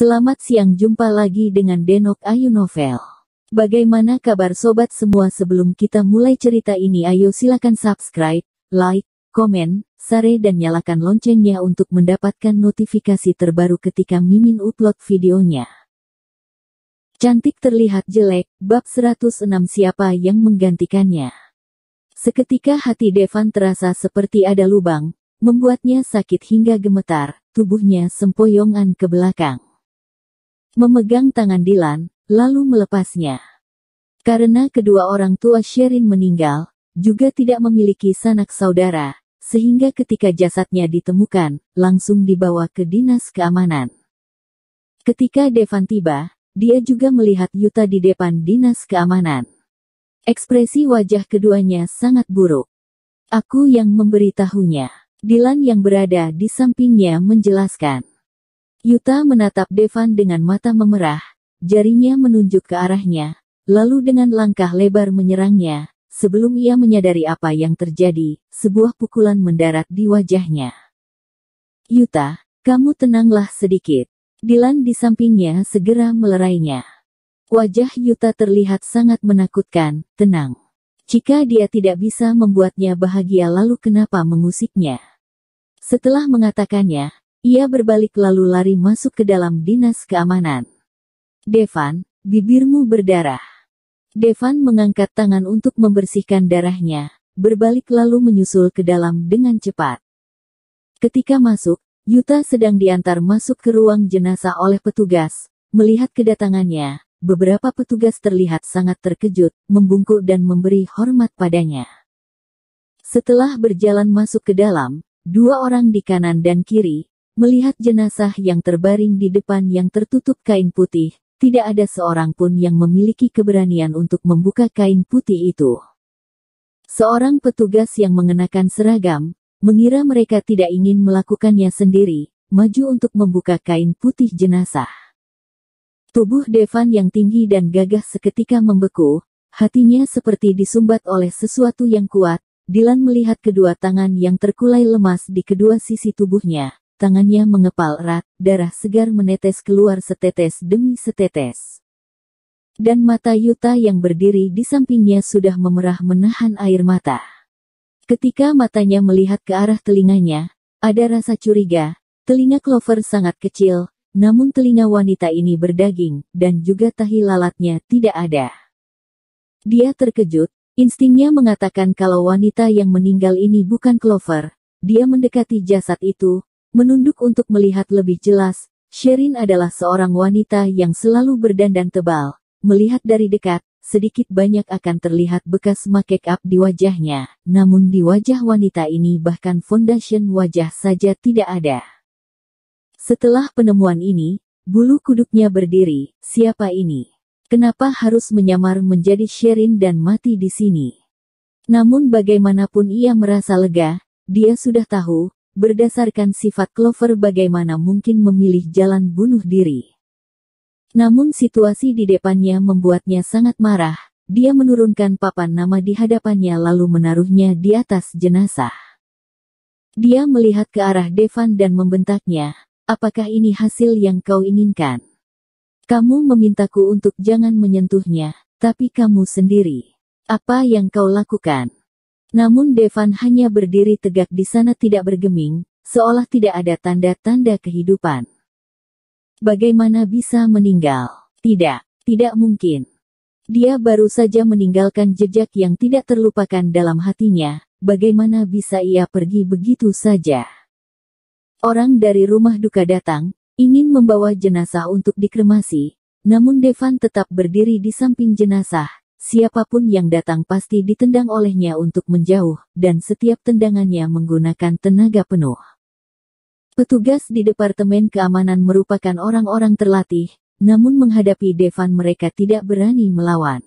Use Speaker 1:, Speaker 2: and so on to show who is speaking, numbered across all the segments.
Speaker 1: Selamat siang, jumpa lagi dengan Denok Ayu Novel. Bagaimana kabar sobat semua? Sebelum kita mulai cerita ini, ayo silakan subscribe, like, komen, share dan nyalakan loncengnya untuk mendapatkan notifikasi terbaru ketika Mimin upload videonya. Cantik terlihat jelek, bab 106, siapa yang menggantikannya? Seketika hati Devan terasa seperti ada lubang, membuatnya sakit hingga gemetar, tubuhnya sempoyongan ke belakang. Memegang tangan Dilan, lalu melepasnya. Karena kedua orang tua Sherin meninggal, juga tidak memiliki sanak saudara, sehingga ketika jasadnya ditemukan, langsung dibawa ke dinas keamanan. Ketika Devan tiba, dia juga melihat Yuta di depan dinas keamanan. Ekspresi wajah keduanya sangat buruk. Aku yang memberitahunya. Dilan yang berada di sampingnya menjelaskan. Yuta menatap Devan dengan mata memerah, jarinya menunjuk ke arahnya, lalu dengan langkah lebar menyerangnya. Sebelum ia menyadari apa yang terjadi, sebuah pukulan mendarat di wajahnya. Yuta, kamu tenanglah sedikit. Dilan di sampingnya segera melerainya. Wajah Yuta terlihat sangat menakutkan, tenang. Jika dia tidak bisa membuatnya bahagia, lalu kenapa mengusiknya? Setelah mengatakannya, ia berbalik lalu lari masuk ke dalam dinas keamanan. Devan, bibirmu berdarah. Devan mengangkat tangan untuk membersihkan darahnya, berbalik lalu menyusul ke dalam dengan cepat. Ketika masuk, Yuta sedang diantar masuk ke ruang jenazah oleh petugas. Melihat kedatangannya, beberapa petugas terlihat sangat terkejut, membungkuk dan memberi hormat padanya. Setelah berjalan masuk ke dalam, dua orang di kanan dan kiri, melihat jenazah yang terbaring di depan yang tertutup kain putih, tidak ada seorang pun yang memiliki keberanian untuk membuka kain putih itu. Seorang petugas yang mengenakan seragam, mengira mereka tidak ingin melakukannya sendiri, maju untuk membuka kain putih jenazah. Tubuh Devan yang tinggi dan gagah seketika membeku, hatinya seperti disumbat oleh sesuatu yang kuat. Dilan melihat kedua tangan yang terkulai lemas di kedua sisi tubuhnya, tangannya mengepal erat, darah segar menetes keluar setetes demi setetes. Dan mata Yuta yang berdiri di sampingnya sudah memerah menahan air mata. Ketika matanya melihat ke arah telinganya, ada rasa curiga. Telinga Clover sangat kecil, namun telinga wanita ini berdaging, dan juga tahi lalatnya tidak ada. Dia terkejut, instingnya mengatakan kalau wanita yang meninggal ini bukan Clover. Dia mendekati jasad itu, menunduk untuk melihat lebih jelas. Sherin adalah seorang wanita yang selalu berdandan tebal. Melihat dari dekat, sedikit banyak akan terlihat bekas make up di wajahnya, namun di wajah wanita ini bahkan foundation wajah saja tidak ada. Setelah penemuan ini, bulu kuduknya berdiri. Siapa ini? Kenapa harus menyamar menjadi Sherin dan mati di sini? Namun bagaimanapun ia merasa lega. Dia sudah tahu, berdasarkan sifat Clover bagaimana mungkin memilih jalan bunuh diri. Namun situasi di depannya membuatnya sangat marah. Dia menurunkan papan nama di hadapannya lalu menaruhnya di atas jenazah. Dia melihat ke arah Devan dan membentaknya. Apakah ini hasil yang kau inginkan? Kamu memintaku untuk jangan menyentuhnya, tapi kamu sendiri. Apa yang kau lakukan? Namun Devan hanya berdiri tegak di sana tidak bergeming, seolah tidak ada tanda-tanda kehidupan. Bagaimana bisa meninggal? Tidak mungkin. Dia baru saja meninggalkan jejak yang tidak terlupakan dalam hatinya, bagaimana bisa ia pergi begitu saja? Orang dari rumah duka datang, ingin membawa jenazah untuk dikremasi, namun Devan tetap berdiri di samping jenazah. Siapapun yang datang pasti ditendang olehnya untuk menjauh, dan setiap tendangannya menggunakan tenaga penuh. Petugas di Departemen Keamanan merupakan orang-orang terlatih, namun menghadapi Devan mereka tidak berani melawan.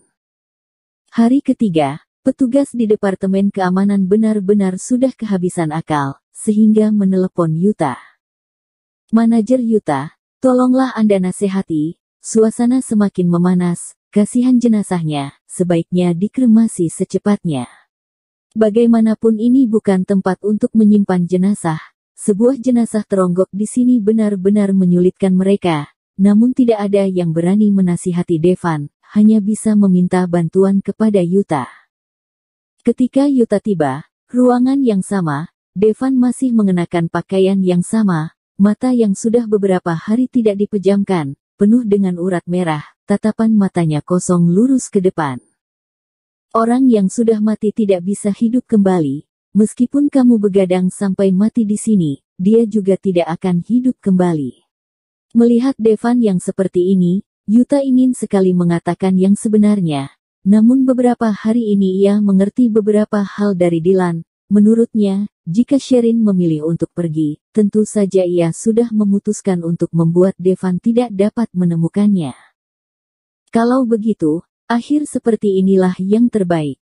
Speaker 1: Hari ketiga, petugas di Departemen Keamanan benar-benar sudah kehabisan akal, sehingga menelepon Yuta. Manajer Yuta, tolonglah Anda nasihati, suasana semakin memanas, kasihan jenazahnya, sebaiknya dikremasi secepatnya. Bagaimanapun ini bukan tempat untuk menyimpan jenazah, sebuah jenazah teronggok di sini benar-benar menyulitkan mereka, namun tidak ada yang berani menasihati Devan, hanya bisa meminta bantuan kepada Yuta. Ketika Yuta tiba, ruangan yang sama, Devan masih mengenakan pakaian yang sama, mata yang sudah beberapa hari tidak dipejamkan, penuh dengan urat merah, tatapan matanya kosong lurus ke depan. Orang yang sudah mati tidak bisa hidup kembali, meskipun kamu begadang sampai mati di sini, dia juga tidak akan hidup kembali. Melihat Devan yang seperti ini, Yuta ingin sekali mengatakan yang sebenarnya. Namun beberapa hari ini ia mengerti beberapa hal dari Dylan. Menurutnya, jika Sherin memilih untuk pergi, tentu saja ia sudah memutuskan untuk membuat Devan tidak dapat menemukannya. Kalau begitu, akhir seperti inilah yang terbaik.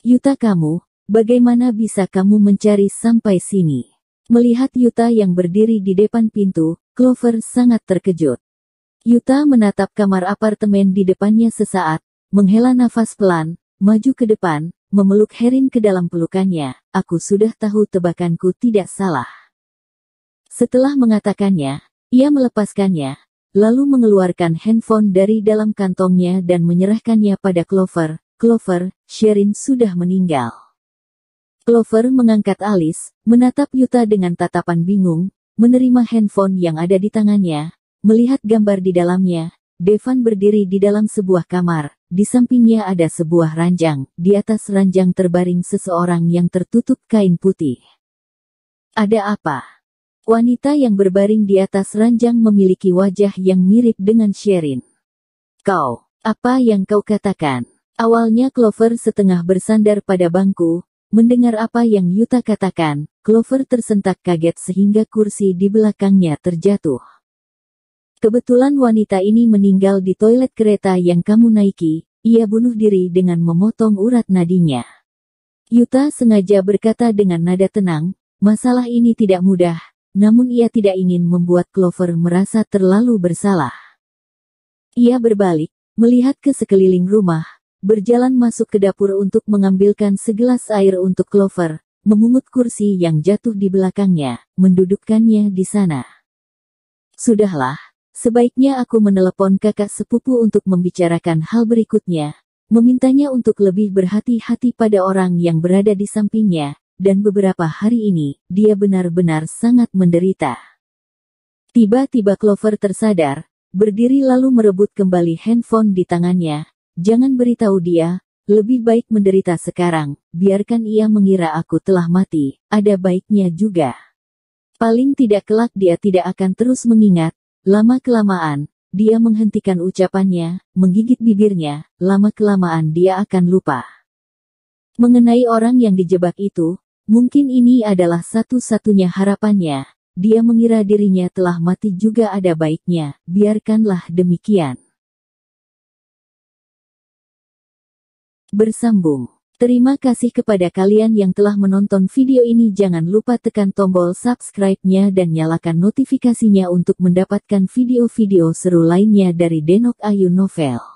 Speaker 1: Yuta kamu, bagaimana bisa kamu mencari sampai sini? Melihat Yuta yang berdiri di depan pintu, Clover sangat terkejut. Yuta menatap kamar apartemen di depannya sesaat, menghela nafas pelan, maju ke depan, memeluk Sherin ke dalam pelukannya. Aku sudah tahu tebakanku tidak salah. Setelah mengatakannya, ia melepaskannya, lalu mengeluarkan handphone dari dalam kantongnya dan menyerahkannya pada Clover. Clover, Sherin sudah meninggal. Clover mengangkat alis, menatap Yuta dengan tatapan bingung, menerima handphone yang ada di tangannya, melihat gambar di dalamnya. Devan berdiri di dalam sebuah kamar, di sampingnya ada sebuah ranjang, di atas ranjang terbaring seseorang yang tertutup kain putih. Ada apa? Wanita yang berbaring di atas ranjang memiliki wajah yang mirip dengan Sherin. Kau, apa yang kau katakan? Awalnya Clover setengah bersandar pada bangku, mendengar apa yang Yuta katakan, Clover tersentak kaget sehingga kursi di belakangnya terjatuh. Kebetulan wanita ini meninggal di toilet kereta yang kamu naiki, ia bunuh diri dengan memotong urat nadinya. Yuta sengaja berkata dengan nada tenang, masalah ini tidak mudah, namun ia tidak ingin membuat Clover merasa terlalu bersalah. Ia berbalik, melihat ke sekeliling rumah, berjalan masuk ke dapur untuk mengambilkan segelas air untuk Clover, memungut kursi yang jatuh di belakangnya, mendudukkannya di sana. Sudahlah. Sebaiknya aku menelepon kakak sepupu untuk membicarakan hal berikutnya, memintanya untuk lebih berhati-hati pada orang yang berada di sampingnya, dan beberapa hari ini, dia benar-benar sangat menderita. Tiba-tiba Clover tersadar, berdiri lalu merebut kembali handphone di tangannya. Jangan beritahu dia, lebih baik menderita sekarang, biarkan ia mengira aku telah mati, ada baiknya juga. Paling tidak kelak dia tidak akan terus mengingat. Lama-kelamaan, dia menghentikan ucapannya, menggigit bibirnya, lama-kelamaan dia akan lupa. Mengenai orang yang dijebak itu, mungkin ini adalah satu-satunya harapannya, dia mengira dirinya telah mati juga ada baiknya, biarkanlah demikian. Bersambung. Terima kasih kepada kalian yang telah menonton video ini. Jangan lupa tekan tombol subscribe-nya dan nyalakan notifikasinya untuk mendapatkan video-video seru lainnya dari Denok Ayu Novel.